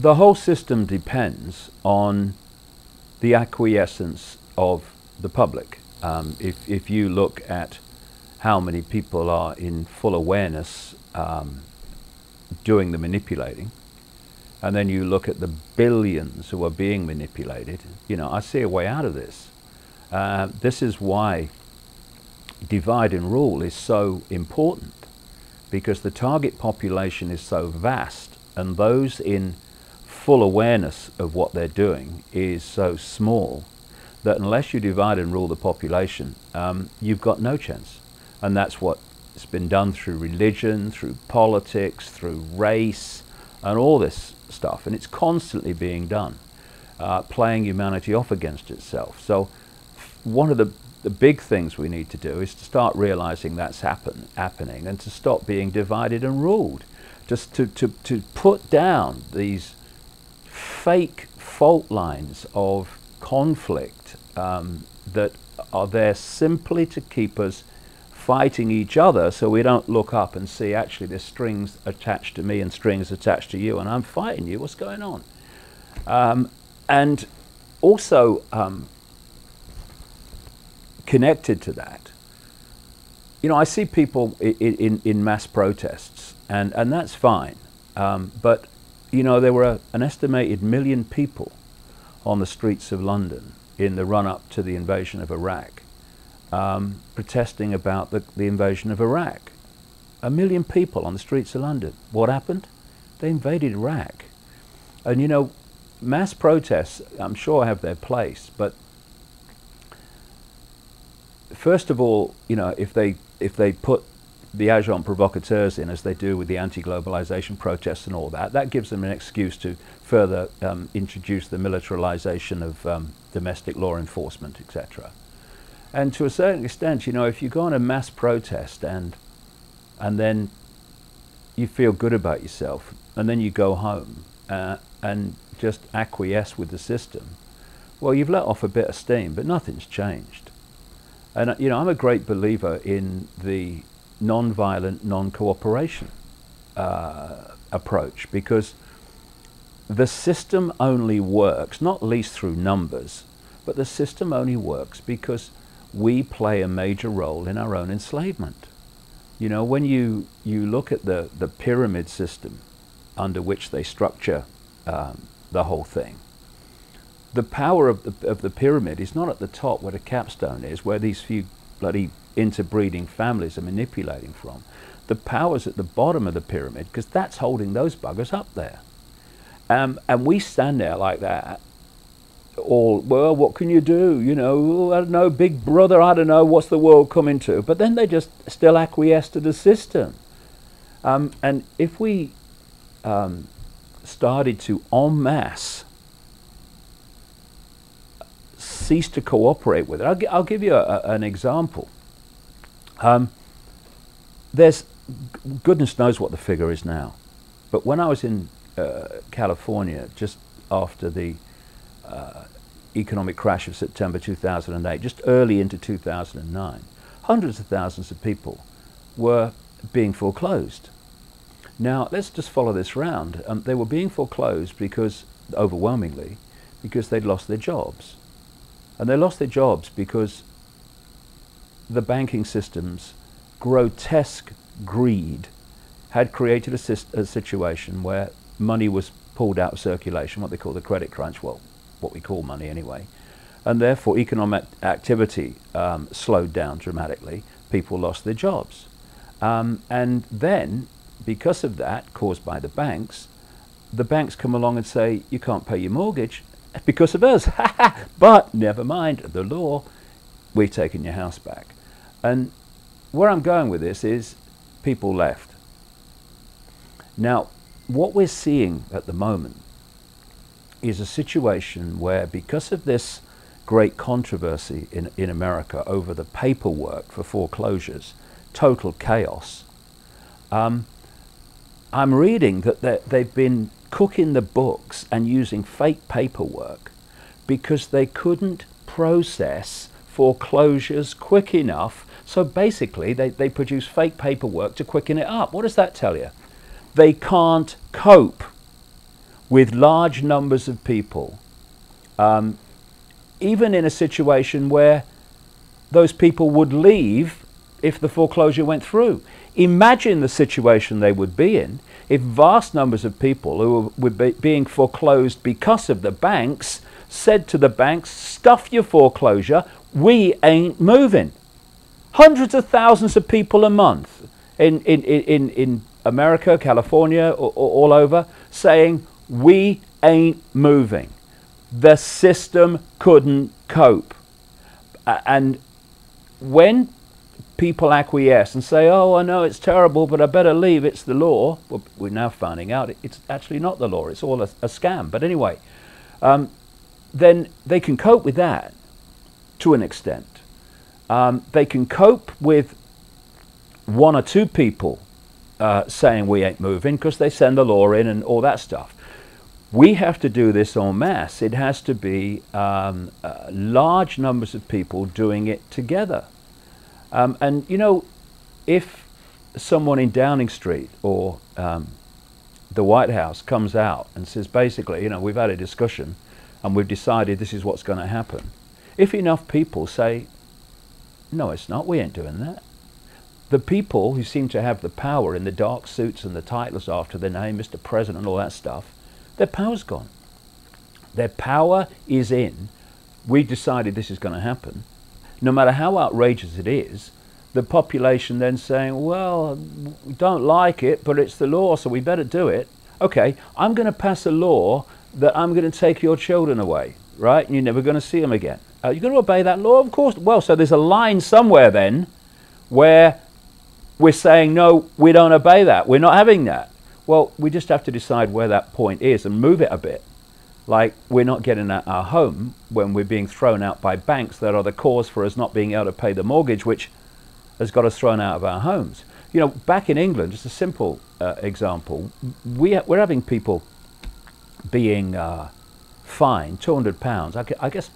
the whole system depends on the acquiescence of the public. If you look at how many people are in full awareness doing the manipulating, and then you look at the billions who are being manipulated, you know, I see a way out of this. This is why divide and rule is so important, because the target population is so vast, and those in full awareness of what they're doing is so small that unless you divide and rule the population, you've got no chance. And that's what's been done through religion, through politics, through race, and all this stuff. And it's constantly being done, playing humanity off against itself. So one of the big things we need to do is to start realizing that's happening, and to stop being divided and ruled. Just to put down these fake fault lines of conflict that are there simply to keep us fighting each other, so we don't look up and see, actually, there's strings attached to me and strings attached to you, and I'm fighting you. What's going on? And also connected to that, you know, I see people in mass protests, and that's fine. But, you know, there were an estimated 1 million people on the streets of London in the run-up to the invasion of Iraq, protesting about the invasion of Iraq. 1 million people on the streets of London. What happened? They invaded Iraq. And, you know, mass protests, I'm sure, have their place, but first of all, you know, if they put the agents provocateurs in, as they do with the anti-globalization protests and all that, that gives them an excuse to further introduce the militarization of domestic law enforcement, etc. And to a certain extent, you know, if you go on a mass protest and then you feel good about yourself, and then you go home and just acquiesce with the system, well, you've let off a bit of steam, but nothing's changed. And, you know, I'm a great believer in the non-violent, non-cooperation approach, because the system only works, not least through numbers, but the system only works because we play a major role in our own enslavement. You know, when you look at the pyramid system under which they structure the whole thing, the power of the pyramid is not at the top where the capstone is, where these few bloody interbreeding families are manipulating from. The power's at the bottom of the pyramid, because that's holding those buggers up there. And we stand there like that, all, well, what can you do? You know, I don't know, big brother, I don't know, what's the world coming to? But then they just still acquiesce to the system. And if we started to en masse cease to cooperate with it, I'll give you an example. There's, goodness knows what the figure is now, but when I was in California just after the economic crash of September 2008, just early into 2009, hundreds of thousands of people were being foreclosed. Now, let's just follow this round. They were being foreclosed because, overwhelmingly, because they'd lost their jobs. And they lost their jobs because the banking system's grotesque greed had created a situation where money was pulled out of circulation, what they call the credit crunch, well, what we call money anyway, and therefore economic activity slowed down dramatically. People lost their jobs. And then, because of that, caused by the banks come along and say, you can't pay your mortgage because of us. But never mind, the law, we've taken your house back. And where I'm going with this is people left. Now, what we're seeing at the moment is a situation where, because of this great controversy in America over the paperwork for foreclosures, total chaos, I'm reading that they've been cooking the books and using fake paperwork because they couldn't process foreclosures quick enough. So basically, they produce fake paperwork to quicken it up. What does that tell you? They can't cope with large numbers of people, even in a situation where those people would leave if the foreclosure went through. Imagine the situation they would be in if vast numbers of people who were being foreclosed because of the banks said to the banks, stuff your foreclosure, we ain't moving. Hundreds of thousands of people a month in America, California, all over, saying, we ain't moving. The system couldn't cope. And when people acquiesce and say, oh, I know it's terrible, but I better leave, it's the law. Well, we're now finding out it's actually not the law, it's all a scam. But anyway, then they can cope with that to an extent. They can cope with one or two people saying we ain't moving because they send the law in and all that stuff. We have to do this en masse. It has to be large numbers of people doing it together. And, you know, if someone in Downing Street or the White House comes out and says, basically, you know, we've had a discussion and we've decided this is what's going to happen. If enough people say, no, it's not, we ain't doing that. The people who seem to have the power in the dark suits and the titles after their name, Mr. President and all that stuff, their power's gone. Their power is in, we decided this is going to happen. No matter how outrageous it is, the population then saying, well, we don't like it, but it's the law, so we better do it. Okay, I'm going to pass a law that I'm going to take your children away, right? And you're never going to see them again. You're going to obey that law? Of course. Well, so there's a line somewhere then where we're saying, no, we don't obey that. We're not having that. Well, we just have to decide where that point is and move it a bit. Like we're not getting at our home when we're being thrown out by banks that are the cause for us not being able to pay the mortgage, which has got us thrown out of our homes. You know, back in England, just a simple example, we're having people being fined £200. I guess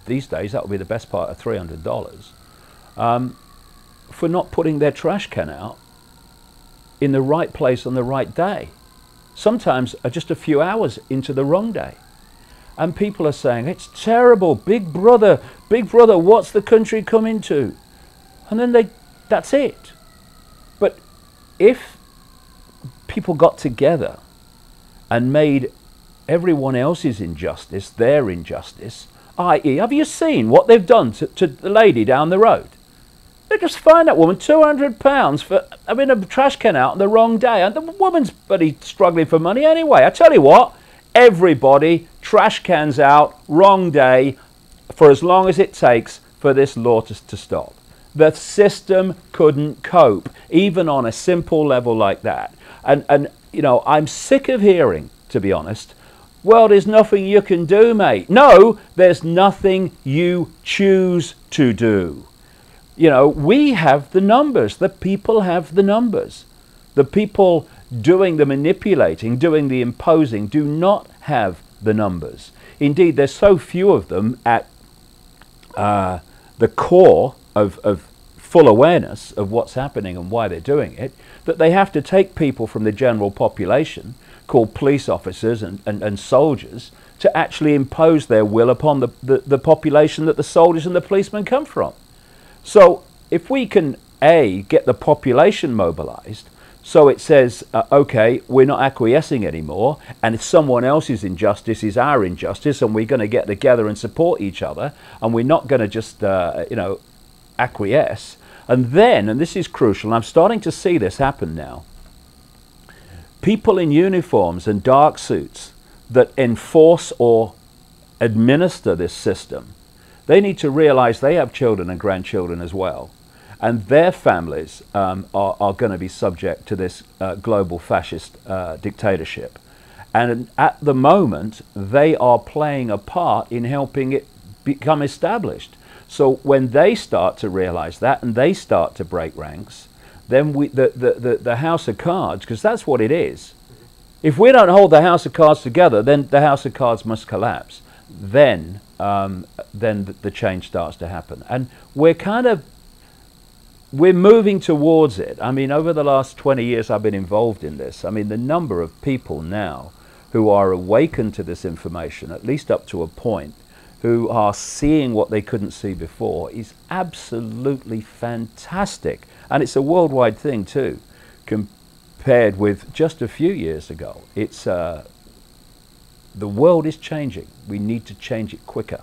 these days that would be the best part of $300 for not putting their trash can out in the right place on the right day. Sometimes just a few hours into the wrong day. And people are saying, it's terrible, big brother, what's the country coming to? And then that's it. But if people got together and made everyone else's injustice their injustice, i.e., have you seen what they've done to the lady down the road? They just fined that woman £200 for having a trash can out on the wrong day. And the woman's bloody struggling for money anyway. I tell you what, everybody, trash cans out, wrong day, for as long as it takes for this law to stop. The system couldn't cope, even on a simple level like that. And you know, I'm sick of hearing, to be honest, well, there's nothing you can do, mate. No, there's nothing you choose to do. You know, we have the numbers. The people have the numbers. The people doing the manipulating, doing the imposing, do not have the numbers. Indeed, there's so few of them at the core of full awareness of what's happening and why they're doing it, that they have to take people from the general population, called police officers and soldiers, to actually impose their will upon the population that the soldiers and the policemen come from. So if we can, A, get the population mobilized, so it says, okay, we're not acquiescing anymore, and if someone else's injustice is our injustice, and we're going to get together and support each other, and we're not going to just, you know, acquiesce. And then, and this is crucial, and I'm starting to see this happen now, people in uniforms and dark suits that enforce or administer this system, they need to realize they have children and grandchildren as well. And their families are going to be subject to this global fascist dictatorship. And at the moment, they are playing a part in helping it become established. So when they start to realize that and they start to break ranks, then the House of Cards, because that's what it is. If we don't hold the House of Cards together, then the House of Cards must collapse. Then the change starts to happen. And we're moving towards it. I mean, over the last 20 years I've been involved in this. I mean, the number of people now who are awakened to this information, at least up to a point, who are seeing what they couldn't see before, is absolutely fantastic. And it's a worldwide thing too, compared with just a few years ago. It's, the world is changing. We need to change it quicker.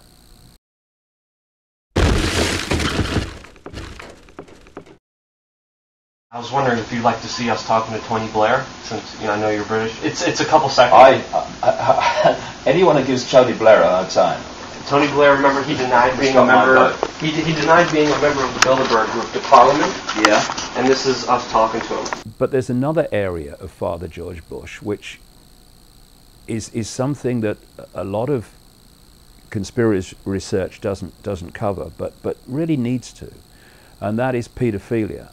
I was wondering if you'd like to see us talking to Tony Blair, since I know you're British. It's a couple seconds. Anyone who gives Tony Blair a hard time. Tony Blair, remember, he denied being a member. He denied being a member of the Bilderberg Group to Parliament. Yeah. And this is us talking to him. But there's another area of Father George Bush which is something that a lot of conspiracy research doesn't cover, but really needs to, and that is paedophilia.